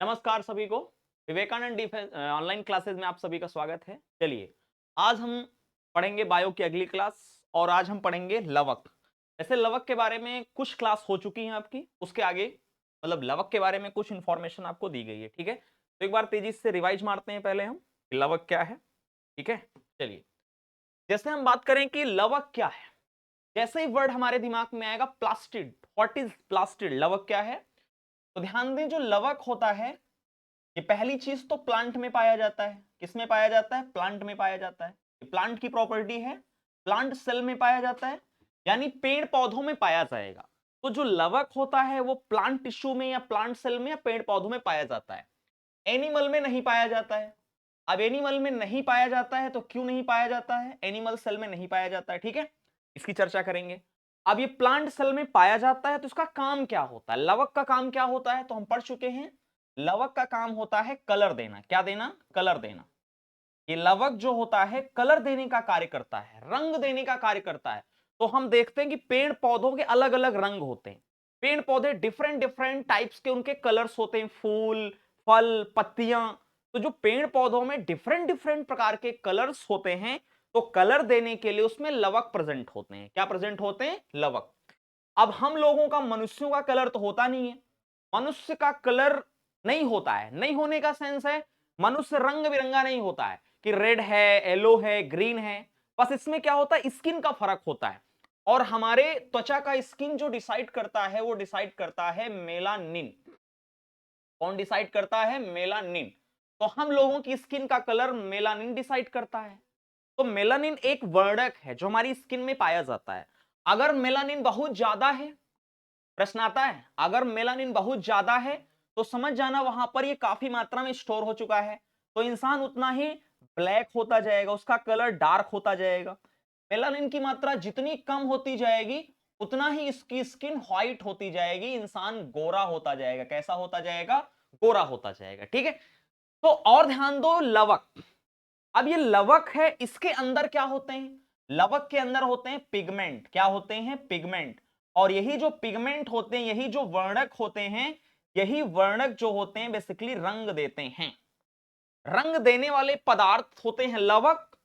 नमस्कार सभी को। विवेकानंद डिफेंस ऑनलाइन क्लासेस में आप सभी का स्वागत है। चलिए, आज हम पढ़ेंगे बायो की अगली क्लास और आज हम पढ़ेंगे लवक। ऐसे लवक के बारे में कुछ क्लास हो चुकी हैं आपकी, उसके आगे मतलब लवक के बारे में कुछ इंफॉर्मेशन आपको दी गई है। ठीक है, तो एक बार तेजी से रिवाइज मारते हैं पहले हम कि लवक क्या है। ठीक है, चलिए, जैसे हम बात करें कि लवक क्या है, जैसे ही वर्ड हमारे दिमाग में आएगा प्लास्टिड। What is plastid? लवक क्या है? तो ध्यान दें, जो लवक होता है ये पहली चीज तो प्लांट में पाया जाता है। किस में पाया जाता है? प्लांट में पाया जाता है। ये प्लांट की प्रॉपर्टी है, प्लांट सेल में पाया जाता है, यानी पेड़ पौधों में पाया जाएगा। तो जो लवक होता है वो प्लांट टिश्यू में या प्लांट सेल में या पेड़ पौधों में पाया जाता है, एनिमल में नहीं पाया जाता है। अब एनिमल में नहीं पाया जाता है तो क्यों नहीं पाया जाता है? एनिमल सेल में नहीं पाया जाता है। ठीक है, इसकी चर्चा करेंगे। अब ये प्लांट सेल में पाया जाता है तो इसका काम क्या होता है? लवक का काम क्या होता है? तो हम पढ़ चुके हैं, लवक का काम होता है कलर देना। क्या देना? कलर देना। ये लवक जो होता है कलर देने का कार्य करता है, रंग देने का कार्य करता है। तो हम देखते हैं कि पेड़ पौधों के अलग अलग रंग होते हैं। पेड़ पौधे डिफरेंट डिफरेंट टाइप्स के उनके कलर्स होते हैं, फूल, फल, पत्तियां। तो जो पेड़ पौधों में डिफरेंट डिफरेंट प्रकार के कलर्स होते हैं, तो कलर देने के लिए उसमें लवक प्रेजेंट होते हैं। क्या प्रेजेंट होते हैं? लवक। अब हम लोगों का, मनुष्यों का कलर तो होता नहीं है। मनुष्य का कलर नहीं होता है। नहीं होने का सेंस है मनुष्य रंग बिरंगा नहीं होता है कि रेड है, येलो है, ग्रीन है। बस इसमें क्या होता है, स्किन का फर्क होता है। और हमारे त्वचा का स्किन जो डिसाइड करता है वो डिसाइड करता है मेलानिन। कौन डिसाइड करता है? मेलानिन। तो हम लोगों की स्किन का कलर मेलानिन डिसाइड करता है। तो मेलानिन एक वर्णक है जो हमारी स्किन में पाया जाता है। अगर मेलानिन बहुत ज्यादा है, प्रश्न आता है, अगर मेलानिन बहुत ज्यादा है तो समझ जाना वहां पर ये काफी मात्रा में स्टोर हो चुका है। तो इंसान उतना ही ब्लैक होता जाएगा, उसका कलर डार्क होता जाएगा। मेलानिन की मात्रा जितनी कम होती जाएगी उतना ही इसकी स्किन व्हाइट होती जाएगी, इंसान गोरा होता जाएगा। कैसा होता जाएगा? गोरा होता जाएगा। ठीक है, तो और ध्यान दो, लवक। अब ये लवक है, इसके अंदर क्या होते हैं? लवक के अंदर होते हैं पिगमेंट। क्या होते हैं? पिगमेंट। और यही जो पिगमेंट होते हैं, यही जो वर्णक होते हैं, यही वर्णक जो होते हैं बेसिकली रंग देते हैं। रंग देने वाले पदार्थ होते हैं लवक।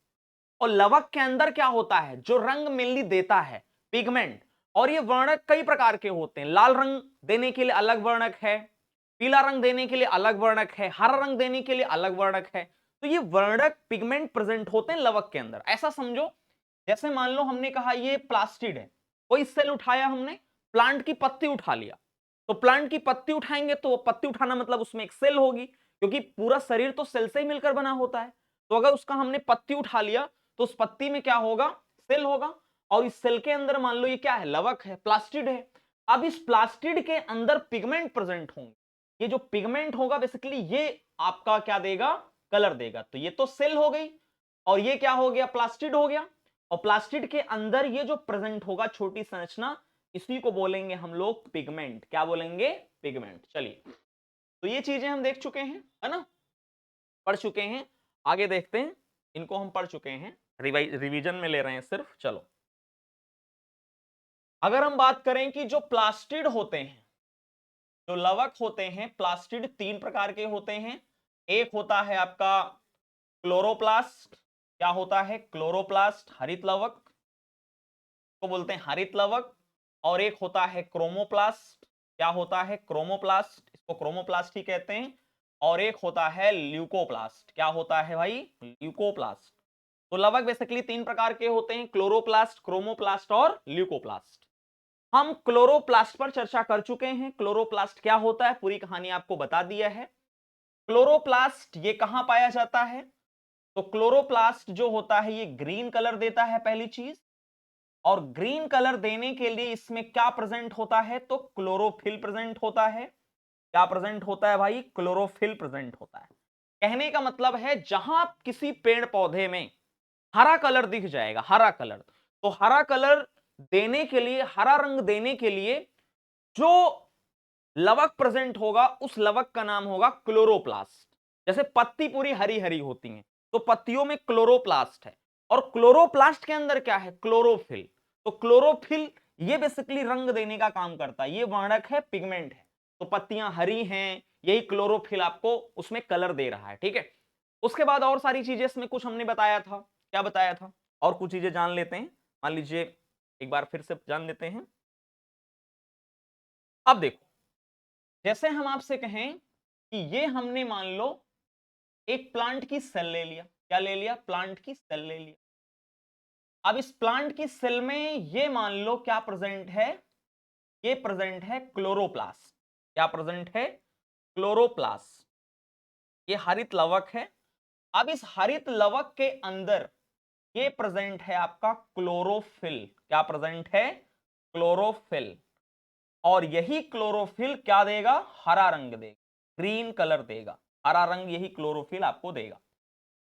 और लवक के अंदर क्या होता है जो रंग मेनली देता है? पिगमेंट। और ये वर्णक कई प्रकार के होते हैं। लाल रंग देने के लिए अलग वर्णक है, पीला रंग देने के लिए अलग वर्णक है, हरा रंग देने के लिए अलग वर्णक है। तो ये वर्णक पिगमेंट प्रेजेंट होते हैं लवक के अंदर। ऐसा समझो, जैसे मान लो हमने कहा ये प्लास्टिड है, कोई सेल उठाया हमने, प्लांट की पत्ती उठा लिया। तो प्लांट की पत्ती उठाएंगे तो पत्ती उठाना मतलब उसमें एक सेल होगी, क्योंकि पूरा शरीर तो सेल से ही मिलकर बना होता है। तो अगर उसका हमने पत्ती उठा लिया तो उस पत्ती में क्या होगा? सेल होगा। और इस सेल के अंदर मान लो ये क्या है? लवक है, प्लास्टिड है। अब इस प्लास्टिड के अंदर पिगमेंट प्रेजेंट होंगे। ये जो पिगमेंट होगा बेसिकली ये आपका क्या देगा? कलर देगा। तो ये तो सेल हो गई और ये क्या हो गया? प्लास्टिड हो गया। और प्लास्टिड के अंदर ये जो प्रेजेंट होगा छोटी संरचना, इसी को बोलेंगे हम लोग पिगमेंट। क्या बोलेंगे? पिगमेंट। चलिए, तो ये चीजें हम देख चुके हैं, है ना, पढ़ चुके हैं। आगे देखते हैं, इनको हम पढ़ चुके हैं, रिवीजन में ले रहे हैं सिर्फ। चलो, अगर हम बात करें कि जो प्लास्टिड होते हैं, जो लवक होते हैं, प्लास्टिड तीन प्रकार के होते हैं। एक होता है आपका क्लोरोप्लास्ट। क्या होता है? क्लोरोप्लास्ट, हरित लवक को बोलते हैं हरित लवक। और एक होता है क्रोमोप्लास्ट। क्या होता है? क्रोमोप्लास्ट, इसको क्रोमोप्लास्ट ही कहते हैं। और एक होता है ल्यूकोप्लास्ट। क्या होता है भाई? ल्यूकोप्लास्ट। तो लवक बेसिकली तीन प्रकार के होते हैं, क्लोरोप्लास्ट, क्रोमोप्लास्ट और ल्यूकोप्लास्ट। हम क्लोरोप्लास्ट पर चर्चा कर चुके हैं। क्लोरोप्लास्ट क्या होता है पूरी कहानी आपको बता दिया है। क्लोरोप्लास्ट ये कहां पाया जाता है? तो क्लोरोप्लास्ट जो होता है ये ग्रीन कलर देता है, पहली चीज। और ग्रीन कलर देने के लिए इसमें क्या प्रेजेंट होता है? तो क्लोरोफिल प्रेजेंट होता है। क्या प्रेजेंट होता है भाई? क्लोरोफिल प्रेजेंट होता है। कहने का मतलब है जहां किसी पेड़ पौधे में हरा कलर दिख जाएगा, हरा कलर, तो हरा कलर देने के लिए, हरा रंग देने के लिए जो लवक प्रेजेंट होगा उस लवक का नाम होगा क्लोरोप्लास्ट। जैसे पत्ती पूरी हरी हरी होती है तो पत्तियों में क्लोरोप्लास्ट है। और क्लोरोप्लास्ट के अंदर क्या है? क्लोरोफिल। तो क्लोरोफिल ये बेसिकली रंग देने का काम करता है, ये वर्णक है, पिगमेंट है। तो तो पत्तियां हरी हैं, यही क्लोरोफिल आपको उसमें कलर दे रहा है। ठीक है, उसके बाद और सारी चीजें इसमें कुछ हमने बताया था, क्या बताया था, और कुछ चीजें जान लेते हैं। मान लीजिए एक बार फिर से जान लेते हैं। अब देखो, जैसे हम आपसे कहें कि ये हमने मान लो एक प्लांट की सेल ले लिया, क्या ले लिया, प्लांट की सेल ले लिया। अब इस प्लांट की सेल में ये मान लो क्या प्रेजेंट है, ये प्रेजेंट है क्लोरोप्लास्ट। क्या प्रेजेंट है, क्लोरोप्लास्ट। ये हरित लवक है। अब इस हरित लवक के अंदर ये प्रेजेंट है आपका क्लोरोफिल। क्या प्रेजेंट है, क्लोरोफिल। और यही क्लोरोफिल क्या देगा, हरा रंग देगा, ग्रीन कलर देगा, हरा रंग यही क्लोरोफिल आपको देगा।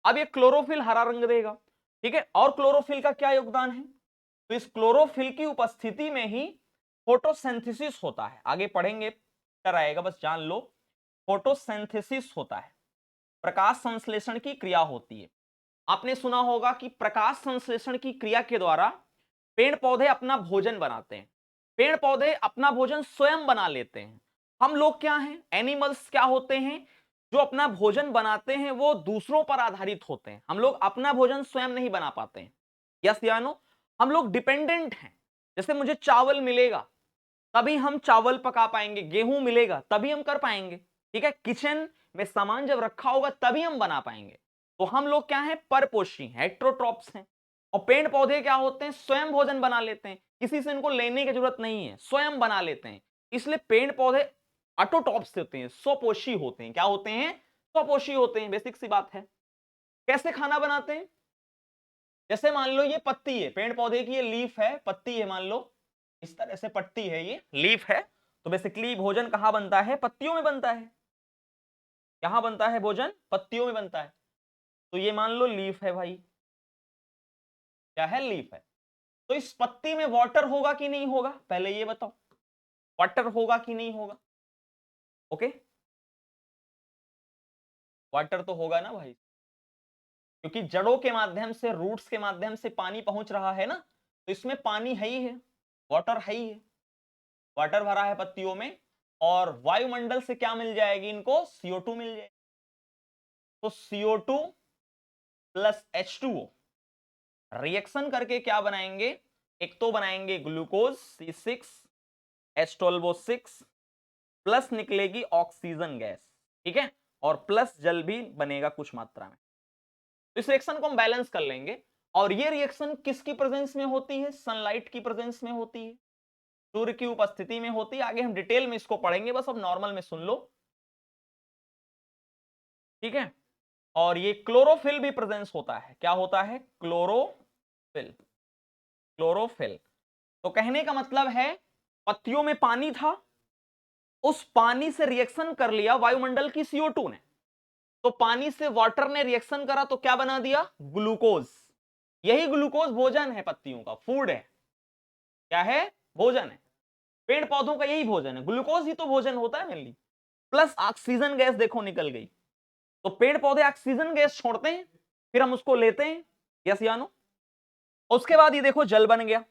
अब ये क्लोरोफिल हरा रंग देगा, ठीक है। और क्लोरोफिल का क्या योगदान है, तो इस क्लोरोफिल की उपस्थिति में ही फोटोसिंथेसिस होता है। आगे पढ़ेंगे, आएगा, बस जान लो। फोटोसिंथेसिस होता है, प्रकाश संश्लेषण की क्रिया होती है। आपने सुना होगा कि प्रकाश संश्लेषण की क्रिया के द्वारा पेड़ पौधे अपना भोजन बनाते हैं, पेड़ पौधे अपना भोजन स्वयं बना लेते हैं। हम लोग क्या हैं, एनिमल्स क्या होते हैं, जो अपना भोजन बनाते हैं वो दूसरों पर आधारित होते हैं। हम लोग अपना भोजन स्वयं नहीं बना पाते हैं, यस या नो, हम लोग डिपेंडेंट हैं। जैसे मुझे चावल मिलेगा तभी हम चावल पका पाएंगे, गेहूं मिलेगा तभी हम कर पाएंगे, ठीक है। किचन में सामान जब रखा होगा तभी हम बना पाएंगे। तो हम लोग क्या हैं, परपोषी हैं, हेट्रोट्रॉप्स हैं। और पेड़ पौधे क्या होते हैं, स्वयं भोजन बना लेते हैं, किसी से इनको लेने की जरूरत नहीं है, स्वयं बना लेते हैं। इसलिए पेड़ पौधे ऑटोट्रॉप्स होते हैं, स्वपोषी होते हैं। क्या होते हैं, स्वपोषी होते हैं, बेसिक सी बात है। कैसे खाना बनाते हैं, जैसे मान लो ये पत्ती है पेड़ पौधे की, ये लीफ है, पत्ती है, मान लो इस तरह से पत्ती है, ये लीफ है। तो बेसिकली भोजन कहां बनता है, पत्तियों में बनता है। कहां बनता है भोजन, पत्तियों में बनता है। तो ये मान लो लीफ है भाई, क्या है, लीफ है। तो इस पत्ती में वाटर होगा कि नहीं होगा, पहले ये बताओ, वाटर होगा कि नहीं होगा, ओके। वाटर तो होगा ना भाई, क्योंकि जड़ों के माध्यम से, रूट्स के माध्यम से पानी पहुंच रहा है ना, तो इसमें पानी है ही है, वाटर है ही है, वाटर भरा है पत्तियों में। और वायुमंडल से क्या मिल जाएगी इनको, CO2 मिल जाएगी। तो CO2 प्लस H2O रिएक्शन करके क्या बनाएंगे, एक तो बनाएंगे ग्लूकोज C6H12O6, प्लस निकलेगी ऑक्सीजन गैस, ठीक है, और प्लस जल भी बनेगा कुछ मात्रा में। तो इस रिएक्शन को हम बैलेंस कर लेंगे। और ये रिएक्शन किसकी प्रेजेंस में होती है, सनलाइट की प्रेजेंस में होती है, सूर्य की उपस्थिति में होती है। आगे हम डिटेल में इसको पढ़ेंगे, बस अब नॉर्मल में सुन लो, ठीक है। और ये क्लोरोफिल भी प्रेजेंस होता है, क्या होता है, क्लोरोफिल, क्लोरोफिल। तो कहने का मतलब है पत्तियों में पानी था, उस पानी से रिएक्शन कर लिया वायुमंडल की CO2 ने, तो पानी से वाटर ने रिएक्शन करा तो क्या बना दिया, ग्लूकोज। यही ग्लूकोज भोजन है, पत्तियों का फूड है, क्या है, भोजन है। पेड़ पौधों का यही भोजन है, ग्लूकोज ही तो भोजन होता है मेनली। प्लस ऑक्सीजन गैस देखो निकल गई, तो पेड़ पौधे ऑक्सीजन गैस छोड़ते हैं, फिर हम उसको लेते हैं, यस या नो। उसके बाद ये देखो जल बन गया।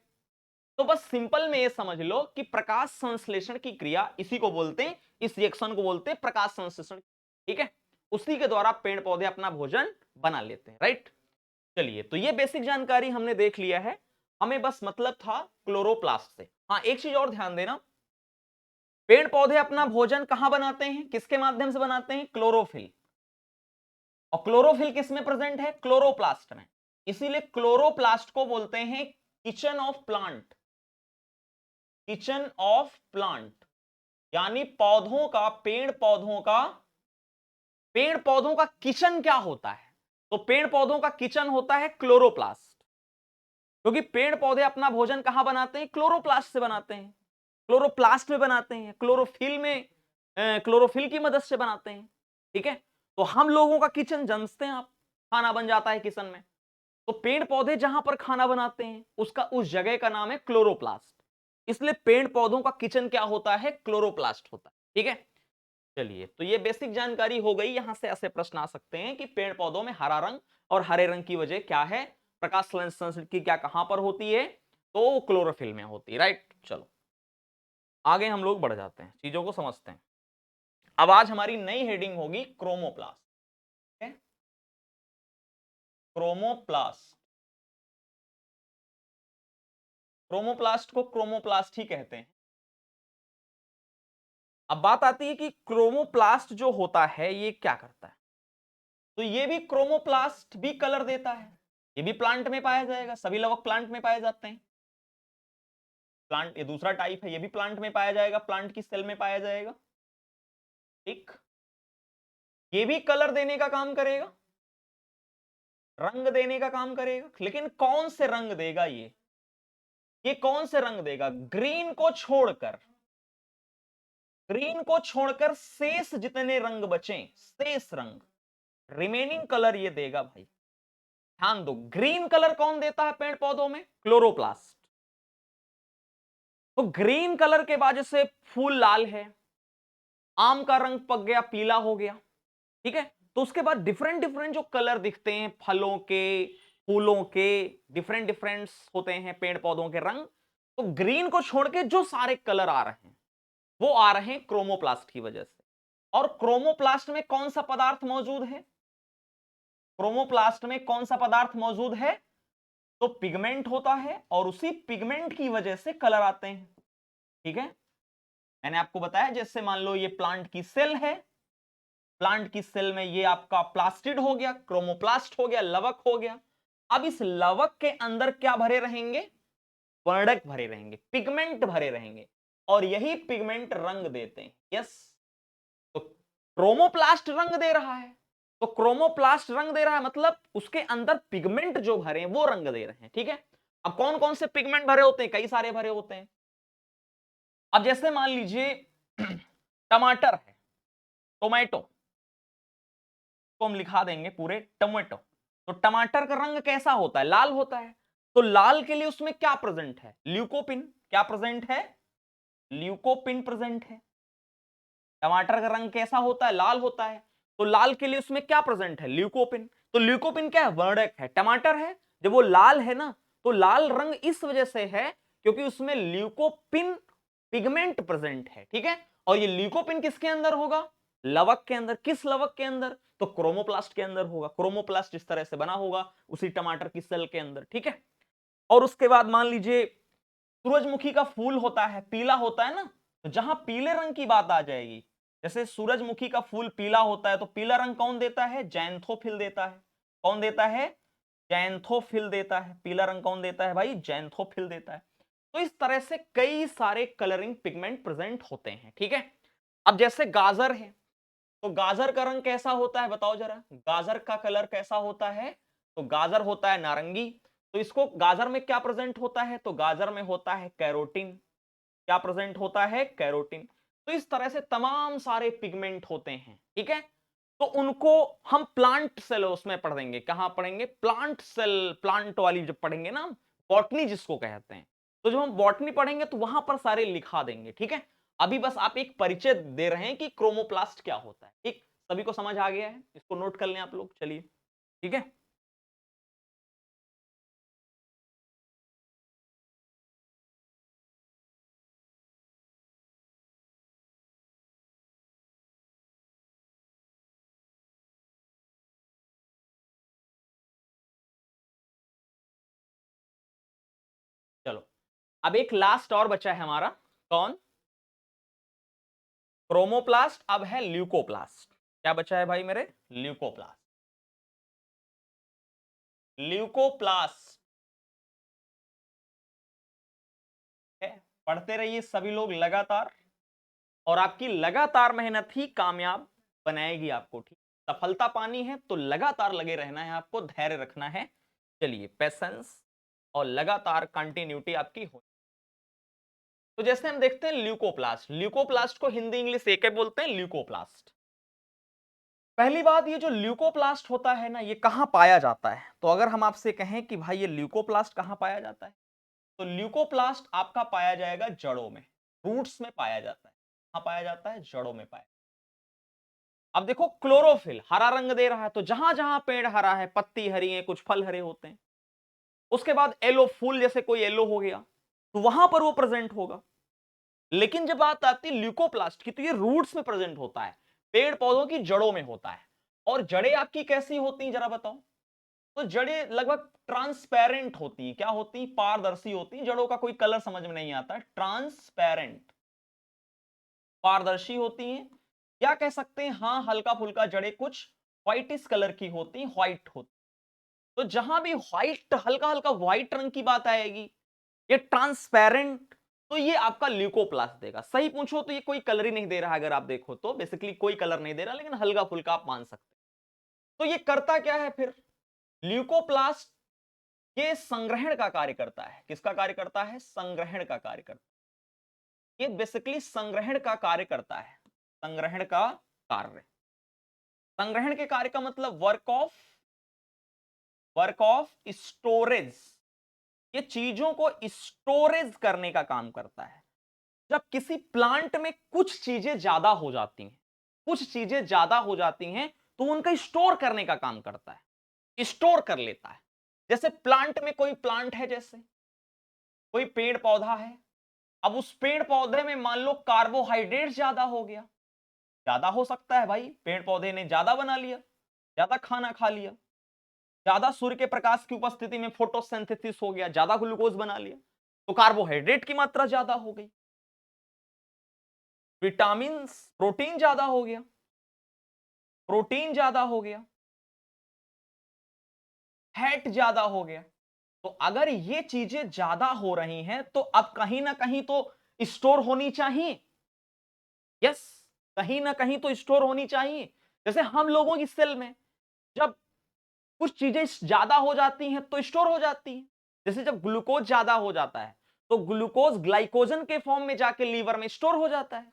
तो बस सिंपल में ये समझ लो कि प्रकाश संश्लेषण की क्रिया इसी को बोलते हैं, इस रिएक्शन को बोलते हैं प्रकाश संश्लेषण, ठीक है। उसी के द्वारा पेड़ पौधे अपना भोजन बना लेते हैं, राइट। चलिए, तो ये बेसिक जानकारी हमने देख लिया है, हमें बस मतलब था क्लोरोप्लास्ट से। हाँ, एक चीज और ध्यान देना, पेड़ पौधे अपना भोजन कहां बनाते हैं, किसके माध्यम से बनाते हैं, क्लोरोफिल। और क्लोरोफिल किस में प्रेजेंट है, क्लोरोप्लास्ट में। इसीलिए क्लोरोप्लास्ट को बोलते हैं kitchen of plant, kitchen of plant, यानी पौधों का, पेड़ पौधों का किचन क्या होता है, तो पेड़ पौधों का किचन होता है क्लोरोप्लास्ट। क्योंकि पेड़ पौधे अपना भोजन कहां बनाते हैं, क्लोरोप्लास्ट से बनाते हैं, क्लोरोप्लास्ट में बनाते हैं, क्लोरोफिल में, क्लोरोफिल की मदद से बनाते हैं, ठीक है। तो हम लोगों का किचन जानते हैं आप, खाना बन जाता है किचन में। तो पेड़ पौधे जहां पर खाना बनाते हैं उसका, उस जगह का नाम है क्लोरोप्लास्ट। इसलिए पेड़ पौधों का किचन क्या होता है, क्लोरोप्लास्ट होता है, ठीक है। चलिए, तो ये बेसिक जानकारी हो गई। यहां से ऐसे प्रश्न आ सकते हैं कि पेड़ पौधों में हरा रंग और हरे रंग की वजह क्या है, प्रकाश संश्लेषण की क्या कहां पर होती है, तो क्लोरोफिल में होती है, राइट। चलो आगे हम लोग बढ़ जाते हैं, चीजों को समझते हैं। अब आज हमारी नई हेडिंग होगी क्रोमोप्लास्ट। क्रोमोप्लास्ट, क्रोमोप्लास्ट को क्रोमोप्लास्ट ही कहते हैं। अब बात आती है कि क्रोमोप्लास्ट जो होता है ये क्या करता है। तो ये भी क्रोमोप्लास्ट भी कलर देता है, ये भी प्लांट में पाया जाएगा, सभी लवक प्लांट में पाए जाते हैं। प्लांट ये दूसरा टाइप है, ये भी प्लांट में पाया जाएगा, प्लांट की सेल में पाया जाएगा। ठीक, ये भी कलर देने का काम करेगा, रंग देने का काम करेगा, लेकिन कौन से रंग देगा ये कौन से रंग देगा? ग्रीन को छोड़कर, ग्रीन को छोड़कर शेष जितने रंग बचे, शेष रंग, रिमेनिंग कलर ये देगा भाई। ध्यान दो, ग्रीन कलर कौन देता है पेड़ पौधों में? क्लोरोप्लास्ट। तो ग्रीन कलर के बाद जैसे फूल लाल है, आम का रंग पक गया, पीला हो गया, ठीक है, तो उसके बाद डिफरेंट डिफरेंट जो कलर दिखते हैं फलों के, फूलों के, डिफरेंट डिफरेंट होते हैं पेड़ पौधों के रंग। तो ग्रीन को छोड़ के जो सारे कलर आ रहे हैं वो आ रहे हैं क्रोमोप्लास्ट की वजह से। और क्रोमोप्लास्ट में कौन सा पदार्थ मौजूद है? क्रोमोप्लास्ट में कौन सा पदार्थ मौजूद है? तो पिगमेंट होता है, और उसी पिगमेंट की वजह से कलर आते हैं। ठीक है, मैंने आपको बताया जैसे मान लो ये प्लांट की सेल है, प्लांट की सेल में ये आपका प्लास्टिड हो गया, क्रोमोप्लास्ट हो गया, लवक हो गया। अब इस लवक के अंदर क्या भरे रहेंगे? वर्णक भरे रहेंगे, पिगमेंट भरे रहेंगे, और यही पिगमेंट रंग देते हैं। यस, तो क्रोमोप्लास्ट रंग दे रहा है, तो क्रोमोप्लास्ट रंग दे रहा है मतलब उसके अंदर पिगमेंट जो भरे हैं वो रंग दे रहे हैं। ठीक है, अब कौन कौन से पिगमेंट भरे होते हैं? कई सारे भरे होते हैं। अब जैसे मान लीजिए टमाटर है, टोमेटो को हम लिखा देंगे पूरे टोमेटो। तो टमाटर का रंग कैसा होता है? लाल होता है। तो लाल के लिए उसमें क्या प्रेजेंट है? ल्यूकोपिन। क्या प्रेजेंट है? ल्यूकोपिन प्रेजेंट है। टमाटर का रंग कैसा होता है? लाल होता है। तो लाल के लिए उसमें क्या प्रेजेंट है? ल्यूकोपिन। तो ल्यूकोपिन क्या है? वर्णक है। टमाटर है, जब वो लाल है ना, तो लाल रंग इस वजह से है क्योंकि उसमें ल्यूकोपिन पिगमेंट प्रेजेंट है। ठीक है, और ये ल्यूकोपिन किसके अंदर होगा? लवक के अंदर। किस लवक के अंदर? तो क्रोमोप्लास्ट के अंदर होगा। क्रोमोप्लास्ट इस तरह से बना होगा उसी टमाटर की सेल के अंदर। ठीक है, और उसके बाद मान लीजिए सूरजमुखी का फूल होता है, पीला होता है ना, तो जहां पीले रंग की बात आ जाएगी, जैसे सूरजमुखी का फूल पीला होता है, तो पीला रंग कौन देता है? जैंथोफिल देता है। कौन देता है? जैंथोफिल देता है। पीला रंग कौन देता है भाई? जैंथोफिल देता है। तो इस तरह से कई सारे कलरिंग पिगमेंट प्रेजेंट होते हैं। ठीक है, अब जैसे गाजर है, तो गाजर का रंग कैसा होता है बताओ जरा? गाजर का कलर कैसा होता है? तो गाजर होता है नारंगी। तो इसको गाजर में क्या प्रेजेंट होता है? तो गाजर में होता है कैरोटीन। क्या प्रेजेंट होता है? कैरोटीन। तो इस तरह से तमाम सारे पिगमेंट होते हैं। ठीक है, तो उनको हम प्लांट सेल उसमें पढ़ देंगे। कहां पढ़ेंगे? प्लांट सेल, प्लांट वाली जब पढ़ेंगे ना, बॉटनी जिसको कहते हैं, तो जब हम बॉटनी पढ़ेंगे तो वहां पर सारे लिखा देंगे। ठीक है, अभी बस आप एक परिचय दे रहे हैं कि क्रोमोप्लास्ट क्या होता है। ठीक, सभी को समझ आ गया है? इसको नोट कर लें आप लोग। चलिए, ठीक है, चलो अब एक लास्ट और बचा है हमारा। कौन? क्रोमोप्लास्ट। अब है ल्यूकोप्लास्ट। क्या बचा है भाई मेरे? ल्यूकोप्लास्ट। ल्यूकोप्लास्ट है, पढ़ते रहिए सभी लोग लगातार, और आपकी लगातार मेहनत ही कामयाब बनाएगी आपको। ठीक, सफलता पानी है तो लगातार लगे रहना है आपको, धैर्य रखना है। चलिए, पेशेंस और लगातार कंटिन्यूटी आपकी हो। तो जैसे हम देखते हैं ल्यूकोप्लास्ट, ल्यूकोप्लास्ट को हिंदी इंग्लिश एक ही बोलते हैं, ल्यूकोप्लास्ट। पहली बात, ये जो ल्यूकोप्लास्ट होता है ना, ये कहां पाया जाता है? तो अगर हम आपसे कहें कि भाई ये ल्यूकोप्लास्ट कहां पाया जाता है, तो ल्यूकोप्लास्ट आपका पाया जाएगा जड़ों में, रूट्स में पाया जाता है। कहां पाया जाता है? जड़ों में पाया। अब देखो, क्लोरोफिल हरा रंग दे रहा है, तो जहां जहां पेड़ हरा है, पत्ती हरी है, कुछ फल हरे होते हैं। उसके बाद येलो, फूल जैसे कोई येलो हो गया, तो वहां पर वो प्रेजेंट होगा। लेकिन जब बात आती है ल्यूकोप्लास्ट की, तो ये रूट्स में प्रेजेंट होता है। पेड़ पौधों की जड़ों में होता है। और जड़ें आपकी कैसी होती हैं जरा बताओ? तो जड़ें लगभग ट्रांसपेरेंट होती हैं। क्या होती हैं? पारदर्शी होती हैं। जड़ों का कोई कलर समझ में नहीं आता है। ट्रांसपेरेंट, पारदर्शी होती हैं, या कह सकते हैं हाँ हल्का फुल्का जड़ें कुछ व्हाइटिश कलर की होती हैं, व्हाइट होती। तो जहां भी व्हाइट, हल्का हल्का व्हाइट रंग की बात आएगी, ये ट्रांसपेरेंट, तो ये आपका ल्यूकोप्लास्ट देगा। सही पूछो तो ये कोई कलर ही नहीं दे रहा है, अगर आप देखो तो बेसिकली कोई कलर नहीं दे रहा, लेकिन हल्का फुल्का आप मान सकते हैं। तो ये करता क्या है फिर? ल्यूकोप्लास्ट ये संग्रहण का कार्य करता है। किसका कार्य करता है? संग्रहण का कार्य करता है। ये बेसिकली संग्रहण का कार्य करता है। संग्रहण का कार्य, संग्रहण के कार्य का मतलब वर्क ऑफ स्टोरेज। ये चीजों को स्टोरेज करने का काम करता है। जब किसी प्लांट में कुछ चीजें ज्यादा हो जाती हैं, कुछ चीजें ज्यादा हो जाती हैं, तो उनका स्टोर करने का काम करता है, स्टोर कर लेता है। जैसे प्लांट में कोई प्लांट है, जैसे कोई पेड़ पौधा है, अब उस पेड़ पौधे में मान लो कार्बोहाइड्रेट ज्यादा हो गया। ज्यादा हो सकता है भाई, पेड़ पौधे ने ज्यादा बना लिया, ज्यादा खाना खा लिया, ज्यादा सूर्य के प्रकाश की उपस्थिति में फोटोसिंथेसिस हो गया, ज्यादा ग्लूकोज बना लिया, तो कार्बोहाइड्रेट की मात्रा ज्यादा हो गई। विटामिन, प्रोटीन ज्यादा हो गया, प्रोटीन ज्यादा हो गया, फैट ज्यादा हो गया। तो अगर ये चीजें ज्यादा हो रही हैं, तो अब कहीं ना कहीं तो स्टोर होनी चाहिए। यस, कहीं ना कहीं तो स्टोर होनी चाहिए। जैसे हम लोगों की सेल में जब कुछ चीजें ज्यादा हो जाती हैं तो स्टोर हो जाती हैं। जैसे जब ग्लूकोज ज्यादा हो जाता है, तो ग्लूकोज ग्लाइकोजन के फॉर्म में जाके लीवर में स्टोर हो जाता है।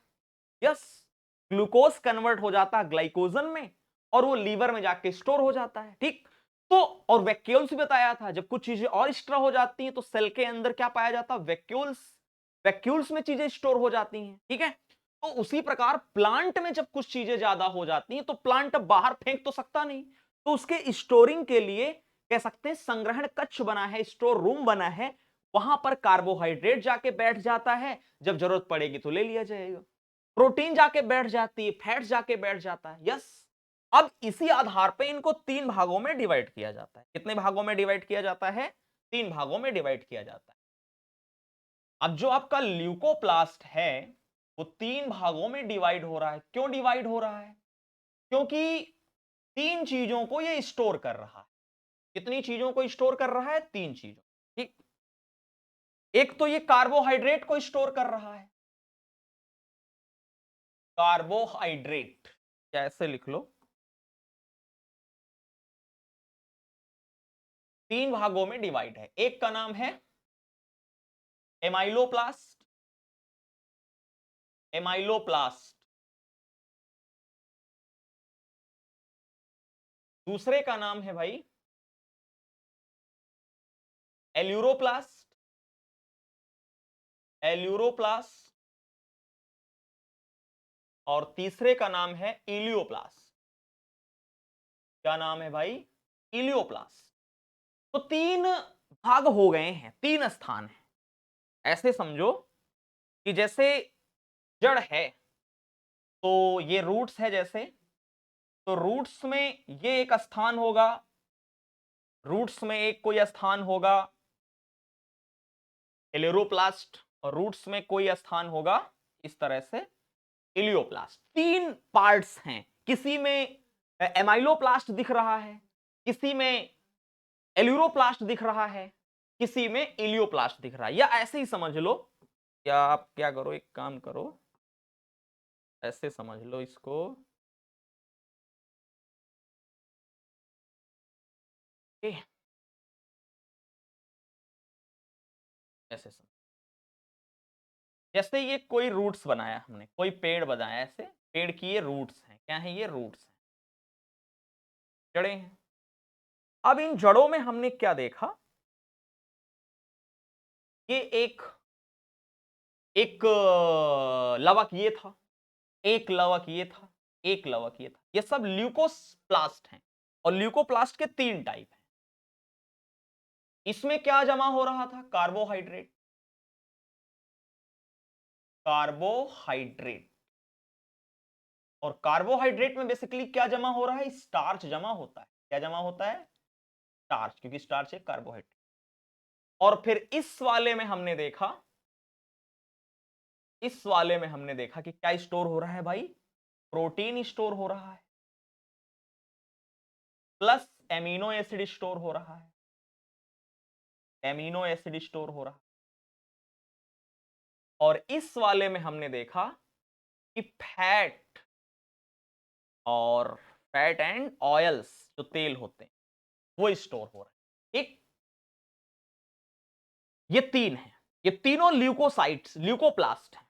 यस, ग्लूकोज कन्वर्ट हो जाता है ग्लाइकोजन में, और वो लीवर में जाके स्टोर हो जाता है। ठीक, तो और वैक्यूल्स भी बताया था, जब कुछ चीजें और एक्स्ट्रा हो जाती हैं तो सेल के अंदर क्या पाया जाता है? वैक्यूल्स। वैक्यूल्स में चीजें स्टोर हो जाती हैं। ठीक है, तो उसी प्रकार प्लांट में जब कुछ चीजें ज्यादा हो जाती हैं, तो प्लांट अब बाहर फेंक तो सकता नहीं, तो उसके स्टोरिंग के लिए कह सकते हैं संग्रहण कक्ष बना है, स्टोर रूम बना है। वहां पर कार्बोहाइड्रेट जाके बैठ जाता है, जब जरूरत पड़ेगी तो ले लिया जाएगा। प्रोटीन जाके बैठ जाती है, फैट जाके बैठ जाता है। यस, अब इसी आधार पे इनको तीन भागों में डिवाइड किया जाता है। कितने भागों में डिवाइड किया जाता है? तीन भागों में डिवाइड किया जाता है। अब जो आपका ल्यूकोप्लास्ट है, वो तीन भागों में डिवाइड हो रहा है। क्यों डिवाइड हो रहा है? क्योंकि तीन चीजों को ये स्टोर कर रहा है। कितनी चीजों को स्टोर कर रहा है? तीन चीजों। ठीक, एक तो ये कार्बोहाइड्रेट को स्टोर कर रहा है। कार्बोहाइड्रेट कैसे लिख लो, तीन भागों में डिवाइड है। एक का नाम है एमाइलोप्लास्ट, एमाइलोप्लास्ट। दूसरे का नाम है भाई एल्यूरोप्लास्ट, एल्यूरोप्लास्ट। और तीसरे का नाम है इलियोप्लास्ट। क्या नाम है भाई? इलियोप्लास्ट। तो तीन भाग हो गए हैं, तीन स्थान है। ऐसे समझो कि जैसे जड़ है, तो ये रूट्स है जैसे, तो रूट्स में ये एक स्थान होगा, रूट्स में एक कोई स्थान होगा एलेरोप्लास्ट, और रूट्स में कोई स्थान होगा इस तरह से इलियोप्लास्ट। तीन पार्ट्स हैं। किसी में एमाइलोप्लास्ट दिख रहा है, किसी में एल्यूरोप्लास्ट दिख रहा है, किसी में इलियोप्लास्ट दिख रहा है। या ऐसे ही समझ लो, या आप क्या करो, एक काम करो, ऐसे समझ लो इसको, ऐसे समझ, जैसे ये कोई रूट्स बनाया हमने, कोई पेड़ बनाया, ऐसे पेड़ की ये रूट्स हैं। क्या है? ये रूट्स हैं, जड़ें हैं। अब इन जड़ों में हमने क्या देखा? ये एक एक लवक ये था, एक लवक ये था, एक लवक ये था। ये सब ल्यूकोप्लास्ट हैं, और ल्यूकोप्लास्ट के तीन टाइप हैं। इसमें क्या जमा हो रहा था? Carbohydrate, carbohydrate. और कार्बोहाइड्रेट में बेसिकली क्या जमा हो रहा है, स्टार्च जमा होता है। क्या जमा होता है, स्टार्च, क्योंकि स्टार्च एक कार्बोहाइड्रेट। और फिर इस वाले में हमने देखा कि क्या स्टोर हो रहा है भाई, प्रोटीन स्टोर हो रहा है, प्लस एमिनो एसिड स्टोर हो रहा है, एमिनो एसिड स्टोर हो रहा है। और इस वाले में हमने देखा कि फैट एंड ऑयल्स, जो तेल होते हैं, वो स्टोर हो रहा है। ठीक, ये तीन है, ये तीनों ल्यूकोसाइट्स, ल्यूकोप्लास्ट है।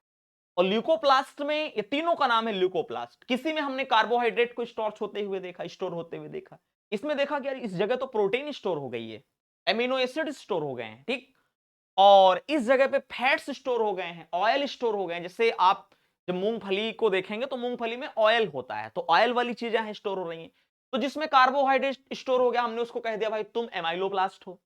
और ल्यूकोप्लास्ट में ये तीनों का नाम है ल्यूकोप्लास्ट। किसी में हमने कार्बोहाइड्रेट को स्टोर होते हुए देखा। इसमें देखा कि यार इस जगह तो प्रोटीन स्टोर हो गई है, एमिनो एसिड स्टोर हो गए हैं, ठीक, और इस जगह पे फैट्स स्टोर हो गए हैं, ऑयल स्टोर हो गए हैं। जैसे आप जब मूंगफली को देखेंगे तो मूंगफली में ऑयल होता है, तो ऑयल वाली चीजें यहां स्टोर हो रही हैं। तो जिसमें कार्बोहाइड्रेट स्टोर हो गया, हमने उसको कह दिया भाई तुम एमाइलोप्लास्ट हो।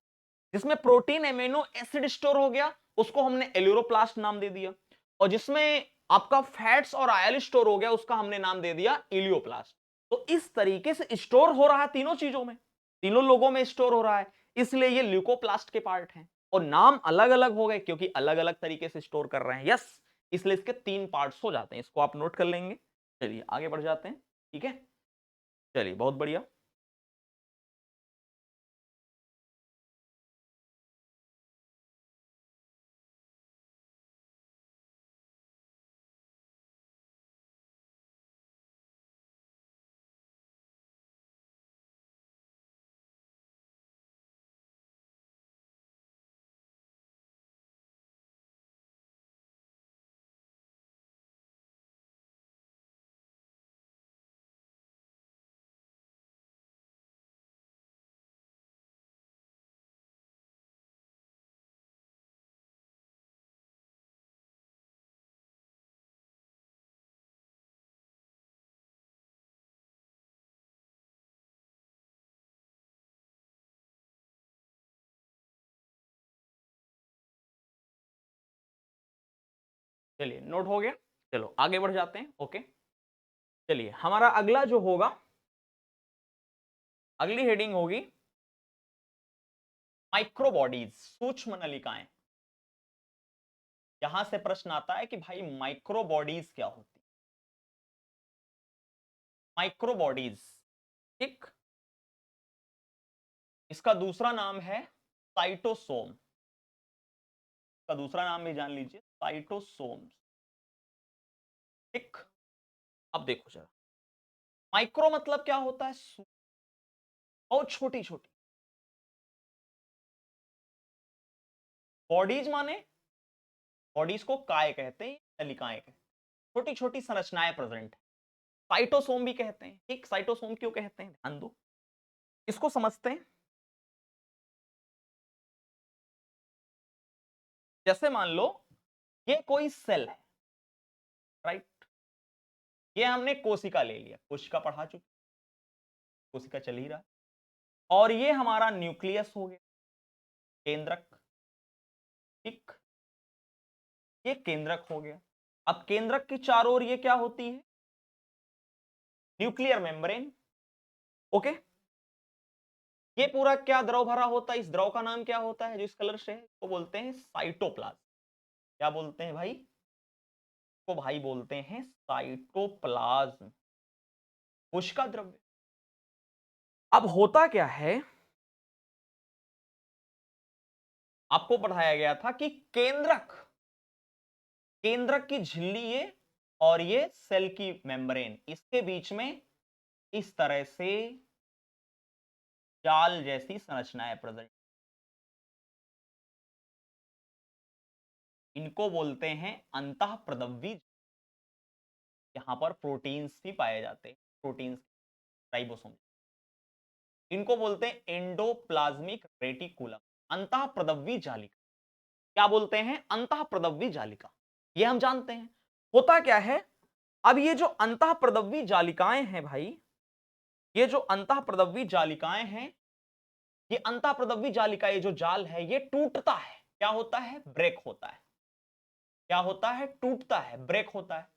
जिसमें प्रोटीन एमिनो एसिड स्टोर हो गया, उसको हमने एल्यूरोप्लास्ट नाम दे दिया। और जिसमें आपका फैट्स और ऑयल स्टोर हो गया, उसका हमने नाम दे दिया इलियोप्लास्ट। तो इस तरीके से स्टोर हो रहा है तीनों चीजों में, तीनों लोगों में स्टोर हो रहा है, इसलिए ये ल्यूकोप्लास्ट के पार्ट हैं। और नाम अलग अलग हो गए क्योंकि अलग अलग तरीके से स्टोर कर रहे हैं, यस, इसलिए इसके तीन पार्ट्स हो जाते हैं। इसको आप नोट कर लेंगे। चलिए आगे बढ़ जाते हैं, ठीक है, चलिए बहुत बढ़िया। चलिए नोट हो गया, चलो आगे बढ़ जाते हैं। ओके, चलिए हमारा अगला जो होगा, अगली हेडिंग होगी माइक्रोबॉडीज, सूक्ष्म नलिकाएं। यहां से प्रश्न आता है कि भाई माइक्रोबॉडीज क्या होती, माइक्रोबॉडीज, ठीक, इसका दूसरा नाम है साइटोसोम। का दूसरा नाम भी जान लीजिए, साइटोसोम्स, ठीक। अब देखो जरा, माइक्रो मतलब क्या होता है, बहुत छोटी छोटी। बॉडीज माने, बॉडीज को काय कहते हैं, नलिकाएं कहते हैं, छोटी छोटी संरचनाएं प्रेजेंट है। साइटोसोम भी कहते हैं, ठीक। साइटोसोम क्यों कहते हैं, ध्यान दो, इसको समझते हैं। जैसे मान लो ये कोई सेल है, राइट, ये हमने कोशिका ले लिया, कोशिका पढ़ा चुके, कोशिका चल ही रहा है। और ये हमारा न्यूक्लियस हो गया, केंद्रक, ठीक, ये केंद्रक हो गया। अब केंद्रक की चारों ओर ये क्या होती है, न्यूक्लियर मेम्ब्रेन, ओके। ये पूरा क्या द्रव भरा होता है, इस द्रव का नाम क्या होता है जो इस कलर से है, वो बोलते हैं साइटोप्लाज्म। क्या बोलते हैं भाई, को भाई बोलते हैं साइटोप्लाज्म, कोशिका द्रव्य। अब होता क्या है, आपको पढ़ाया गया था कि केंद्रक, केंद्रक की झिल्ली ये, और ये सेल की मेम्ब्रेन, इसके बीच में इस तरह से जाल जैसी संरचनाएं प्रेजेंट, इनको बोलते हैं अंतःप्रदव्वी। यहां पर प्रोटीन्स भी पाए जाते हैं, प्रोटीन्स, राइबोसोम, इनको बोलते हैं एंडोप्लाज्मिक रेटिकुलम, अंतःप्रदव्वी जालिका। क्या बोलते हैं, अंतःप्रदव्वी जालिका, ये हम जानते हैं। होता क्या है, अब ये जो अंतःप्रदव्वी जालिकाएं हैं भाई, ये जो अंतःप्रदव्वी जालिकाएं हैं, ये अंतःप्रदव्वी जालिका, ये जो जाल है ये टूटता है, क्या होता है, ब्रेक होता है। क्या होता है, टूटता है, ब्रेक होता है।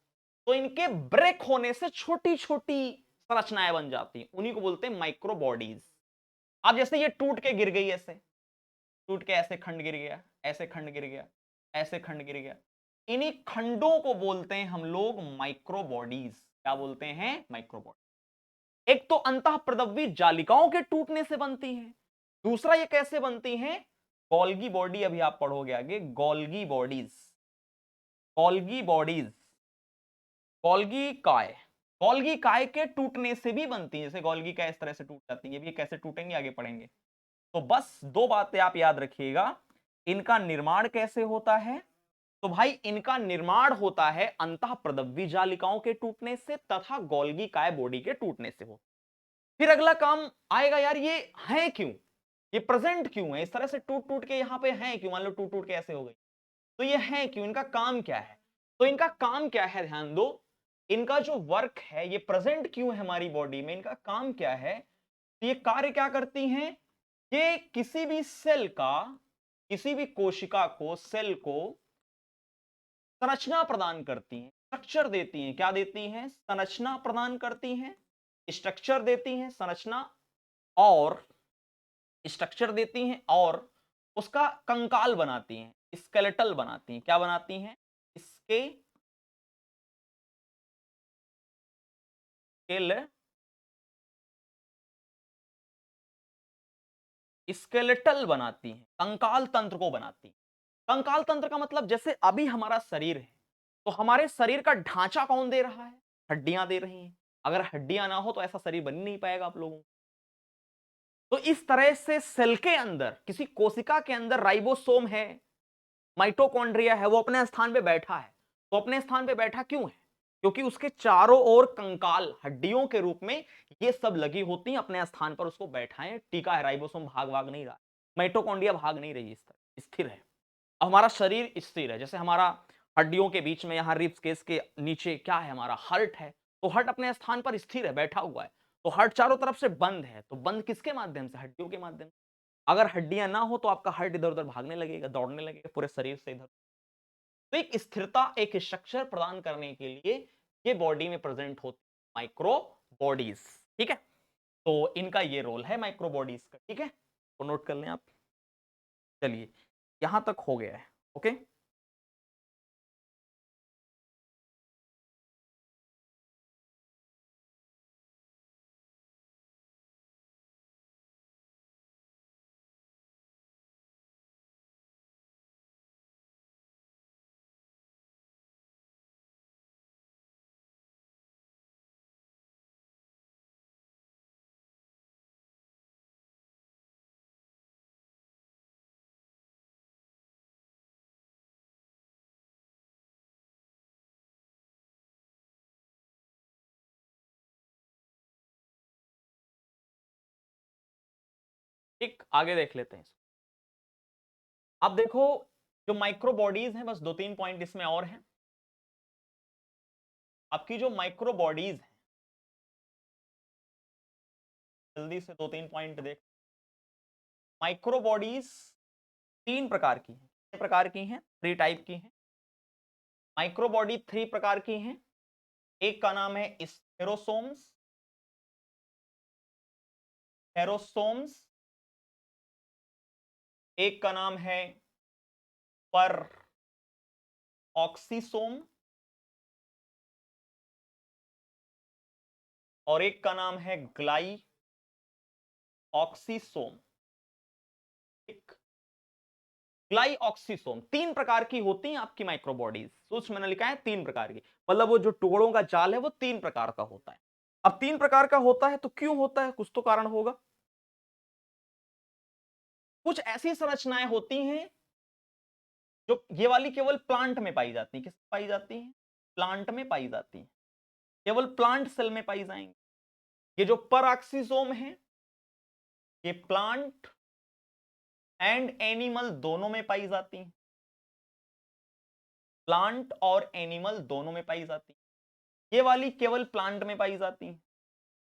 तो इनके ब्रेक होने से छोटी छोटी संरचनाएं बन जाती हैं, उन्हीं को बोलते हैं माइक्रो बॉडीज। अब जैसे ये टूट के गिर गई, ऐसे टूट के ऐसे खंड गिर गया, ऐसे खंड गिर गया, ऐसे खंड गिर गया, इन्हीं खंडों को बोलते हैं हम लोग माइक्रो बॉडीज। क्या बोलते हैं? Micro body. एक तो अंतःप्रदव्य जालिकाओं के टूटने से बनती है, दूसरा ये कैसे बनती है? गोल्गी बॉडी, अभी आप पढ़ोगे आगे, Golgi bodies. Golgi bodies, Golgi काय, गोल्गी काय के टूटने से भी बनती है। जैसे गोल्गी काय इस तरह से टूट जाती है, ये भी कैसे टूटेंगे आगे पढ़ेंगे। तो बस दो बातें आप याद रखिएगा, इनका निर्माण कैसे होता है। तो भाई इनका निर्माण होता है अंतःप्रदव्य जालिकाओं के टूटने से तथा गोल्गी काय बॉडी के टूटने से हो। फिर अगला काम आएगा, यार ये है क्यों, ये प्रेजेंट क्यों है, इस तरह से टूट टूट के यहाँ पे है क्यों, मान लो टूट टूट के ऐसे हो गई, तो ये है क्यों, इनका काम क्या है। तो इनका काम क्या है, ध्यान दो, इनका जो वर्क है, ये प्रेजेंट क्यों है हमारी बॉडी में, इनका काम क्या है। तो ये कार्य क्या करती हैं, ये किसी भी सेल का, किसी भी कोशिका को, सेल को संरचना प्रदान करती हैं, स्ट्रक्चर देती हैं। क्या देती हैं? संरचना प्रदान करती हैं, स्ट्रक्चर देती हैं, संरचना और स्ट्रक्चर देती हैं, और उसका कंकाल बनाती हैं, स्केलेटल बनाती हैं। क्या बनाती हैं? इसके स्केलेटल बनाती हैं, कंकाल तंत्र को बनाती हैं। कंकाल तंत्र का मतलब, जैसे अभी हमारा शरीर है, तो हमारे शरीर का ढांचा कौन दे रहा है? हड्डियां दे रही हैं। अगर हड्डियां ना हो तो ऐसा शरीर बन ही नहीं पाएगा आप लोगों को। तो इस तरह से सेल के अंदर, किसी कोशिका के अंदर राइबोसोम है, माइटोकॉन्ड्रिया है, वो अपने स्थान पे बैठा है। तो अपने स्थान पे बैठा क्यों है? क्योंकि उसके चारों ओर कंकाल हड्डियों के रूप में ये सब लगी होती हैं, अपने स्थान पर उसको बैठाएं, टीका है, राइबोसोम भाग भाग नहीं रहा, माइटोकॉन्ड्रिया भाग नहीं रही, इस तरह स्थिर है। अब हमारा शरीर स्थिर है, जैसे हमारा हड्डियों के बीच में यहाँ रिब्स केस के नीचे क्या है, हमारा हार्ट है। तो हार्ट अपने स्थान पर स्थिर है, बैठा हुआ है। तो हार्ट चारों तरफ से बंद है, तो बंद किसके माध्यम से? हड्डियों के माध्यम से। अगर हड्डियां ना हो तो आपका हार्ट इधर उधर भागने लगेगा, दौड़ने लगेगा पूरे शरीर से इधर। तो एक स्थिरता, एक स्ट्रक्चर प्रदान करने के लिए ये बॉडी में प्रेजेंट होती माइक्रो बॉडीज। ठीक है, तो इनका ये रोल है माइक्रो बॉडीज का। ठीक है, तो नोट कर लें आप। चलिए, यहां तक हो गया है। ओके, ठीक, आगे देख लेते हैं। अब देखो, जो माइक्रो बॉडीज हैं, बस दो तीन पॉइंट इसमें और हैं। आपकी जो माइक्रो बॉडीज हैं, जल्दी से दो तीन पॉइंट देख। माइक्रो बॉडीज तीन प्रकार की हैं। कितने प्रकार की हैं? थ्री टाइप की हैं। माइक्रो बॉडी थ्री प्रकार की हैं। एक का नाम है स्टेरोसोम्स, एरोसोम्स। एक का नाम है पर ऑक्सीसोम, और एक का नाम है ग्लाई ऑक्सीसोम। ग्लाई ऑक्सीसोम तीन प्रकार की होती हैं आपकी माइक्रो बॉडीज। सूक्ष्म मैंने लिखा है तीन प्रकार की, मतलब वो जो टुकड़ों का जाल है वो तीन प्रकार का होता है। अब तीन प्रकार का होता है तो क्यों होता है? कुछ तो कारण होगा। कुछ ऐसी संरचनाएं होती हैं जो ये वाली केवल प्लांट में पाई जाती है। किस पाई जाती है? प्लांट में पाई जाती है, केवल प्लांट सेल में पाई जाएंगी। ये जो परऑक्सीसोम है, ये प्लांट एंड एनिमल दोनों में पाई जाती है। प्लांट और एनिमल दोनों में पाई जाती है। ये वाली केवल प्लांट में पाई जाती है।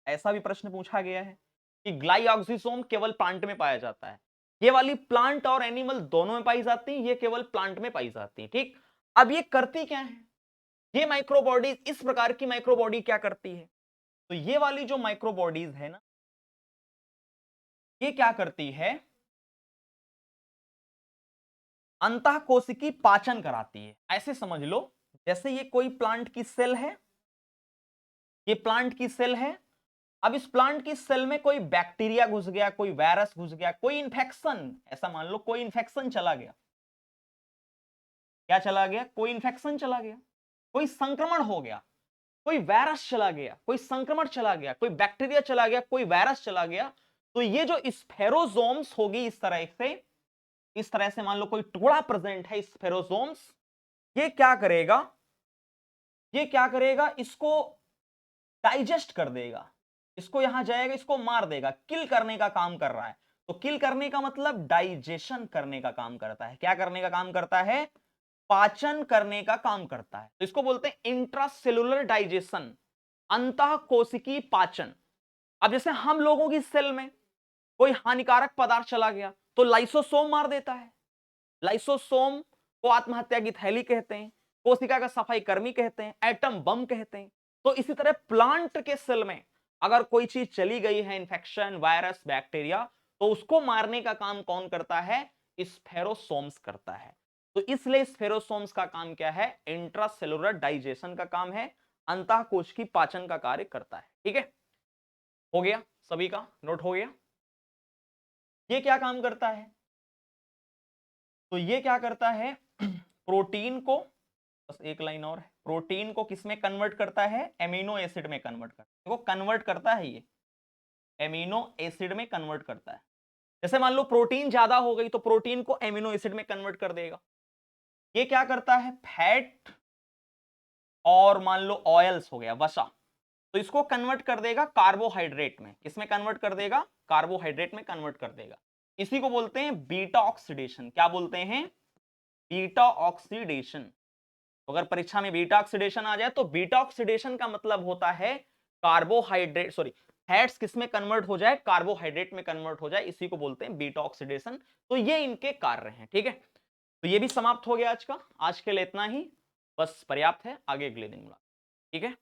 ऐसा भी प्रश्न पूछा गया है कि ग्लाइऑक्सिसोम केवल प्लांट में पाया जाता है। ये वाली प्लांट और एनिमल दोनों में पाई जाती है, ये केवल प्लांट में पाई जाती है। ठीक, अब ये करती क्या है? ये माइक्रोबॉडीज, इस प्रकार की माइक्रोबॉडी क्या करती है, तो ये वाली जो माइक्रोबॉडीज है ना, ये क्या करती है, अंतःकोशिकी पाचन कराती है। ऐसे समझ लो जैसे ये कोई प्लांट की सेल है, ये प्लांट की सेल है। अब इस प्लांट की सेल में कोई बैक्टीरिया घुस गया, कोई वायरस घुस गया, कोई इंफेक्शन, ऐसा मान लो कोई इंफेक्शन चला गया, क्या चला गया, कोई इंफेक्शन चला गया, कोई संक्रमण हो गया, कोई वायरस चला गया, कोई संक्रमण चला गया, कोई बैक्टीरिया चला गया, कोई वायरस चला गया, तो ये जो स्फेरोजोम्स होगी इस तरह से, इस तरह से मान लो कोई टुकड़ा प्रेजेंट है स्फेरोजोम्स, ये क्या करेगा, ये क्या करेगा, इसको डाइजेस्ट कर देगा, इसको यहां जाएगा, इसको मार देगा, किल करने का काम कर रहा है। तो किल करने का मतलब डाइजेशन करने का काम करता है। क्या करने का काम करता है, पाचन करने का काम करता है। तो इसको बोलते हैं इंट्रासेलुलर डाइजेशन, अंतःकोशिकीय पाचन। अब जैसे हम लोगों की सेल में कोई हानिकारक पदार्थ चला गया तो लाइसोसोम मार देता है, लाइसोसोम को आत्महत्या की थैली कहते हैं, कोशिका का सफाई कर्मी कहते हैं, एटम बम कहते हैं। तो इसी तरह प्लांट के सेल में अगर कोई चीज चली गई है, इंफेक्शन, वायरस, बैक्टीरिया, तो उसको मारने का काम कौन करता है, स्फेरोसोम्स करता है। तो इसलिए स्फेरोसोम्स का काम क्या है, इंट्रासेलुलर डाइजेशन का काम है, अंतःकोश की पाचन का कार्य करता है। ठीक है, हो गया, सभी का नोट हो गया। ये क्या काम करता है, तो ये क्या करता है, प्रोटीन को, बस एक लाइन और है, प्रोटीन को किसमें कन्वर्ट करता है, एमिनो एसिड में कन्वर्ट करता है। देखो कन्वर्ट करता है, ये एमिनो एसिड में कन्वर्ट करता है। जैसे मान लो प्रोटीन ज्यादा हो गई तो प्रोटीन को एमिनो एसिड में कन्वर्ट कर देगा। ये क्या करता है, फैट और मान लो ऑयल्स हो गया, वसा, तो इसको कन्वर्ट कर देगा कार्बोहाइड्रेट में। किसमें कन्वर्ट कर देगा, कार्बोहाइड्रेट में कन्वर्ट कर देगा। इसी को बोलते हैं बीटा ऑक्सीडेशन। क्या बोलते हैं, बीटा ऑक्सीडेशन। तो अगर परीक्षा में बीटा ऑक्सीडेशन आ जाए तो बीटा ऑक्सीडेशन का मतलब होता है कार्बोहाइड्रेट, सॉरी, फैट्स किसमें कन्वर्ट हो जाए, कार्बोहाइड्रेट में कन्वर्ट हो जाए, इसी को बोलते हैं बीटा ऑक्सीडेशन। तो ये इनके कार्य हैं। ठीक है, तो ये भी समाप्त हो गया आज का, आज के लिए इतना ही बस पर्याप्त है, आगे अगले दिन मिला। ठीक है।